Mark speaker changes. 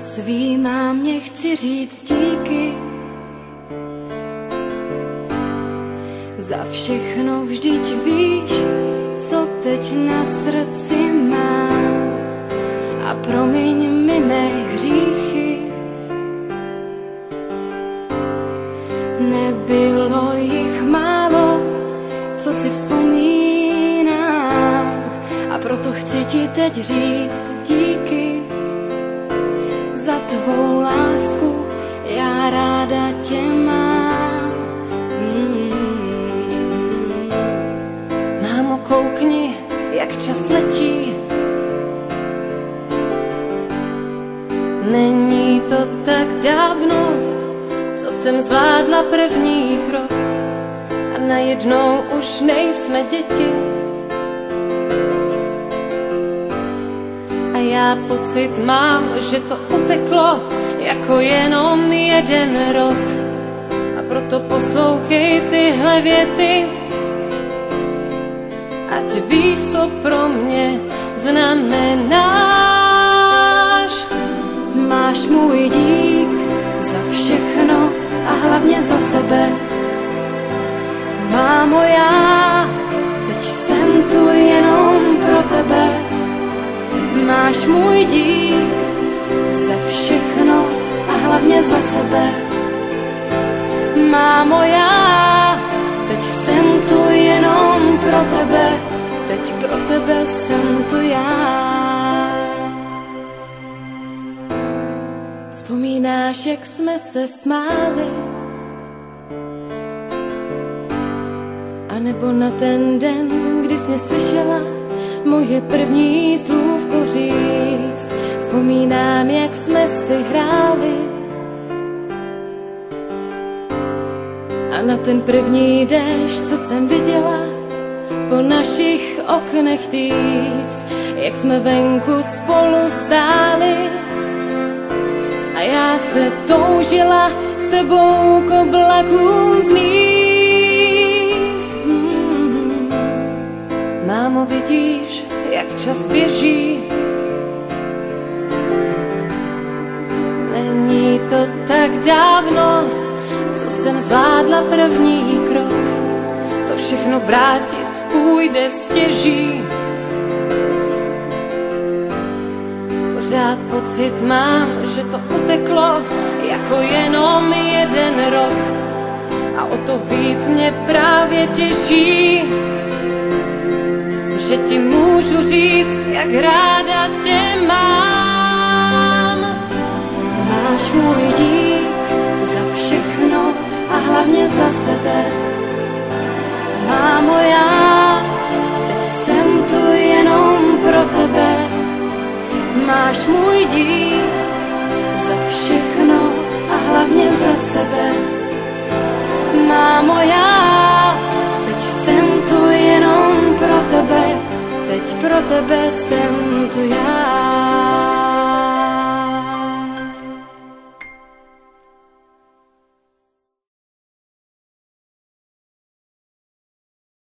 Speaker 1: Svý mámě chci říct díky za všechno, vždyť víš, co teď na srdci mám. A promiň mi mé hříchy, nebylo jich málo, co si vzpomínám. A proto chci ti teď říct díky za tvou lásku, já ráda tě mám.
Speaker 2: Mámo, koukni, jak čas letí. Není to tak dávno, co jsem zvládla první krok a najednou už nejsme děti. A já pocit mám, že to uteklo jako jenom jeden rok. A proto poslouchej tyhle věty, ať víš, co pro mě znamenáš.
Speaker 1: Máš můj dík za všechno a hlavně za sebe. Mámo, já teď jsem tu jenom pro tebe. Máš můj dík za všechno a hlavně za sebe. Mámo, já teď jsem tu jenom pro tebe. Teď pro tebe jsem tu já. Vzpomínáš, jak jsme se smáli? A nebo na ten den, kdy jsi mě slyšela moje první slůvko říct? Vzpomínám, jak jsme si hráli a na ten první déšť, co jsem viděla po našich oknech týct, jak jsme venku spolu stáli a já se toužila s tebou k oblakům zlíst.
Speaker 2: Mámo, vidíš, jak čas běží. Není to tak dávno, co jsem zvládla první krok. To všechno vrátit půjde stěží. Pořád pocit mám, že to uteklo jako jenom jeden rok. A o to víc mě právě těší, že ti můžu říct, jak ráda tě mám.
Speaker 1: Máš můj dík za všechno a hlavně za sebe. Mámo, já teď jsem tu jenom pro tebe. Máš můj dík za všechno a hlavně za sebe. Mámo, já teď jsem tu jenom pro tebe. Teď pro tebe jsem tu já.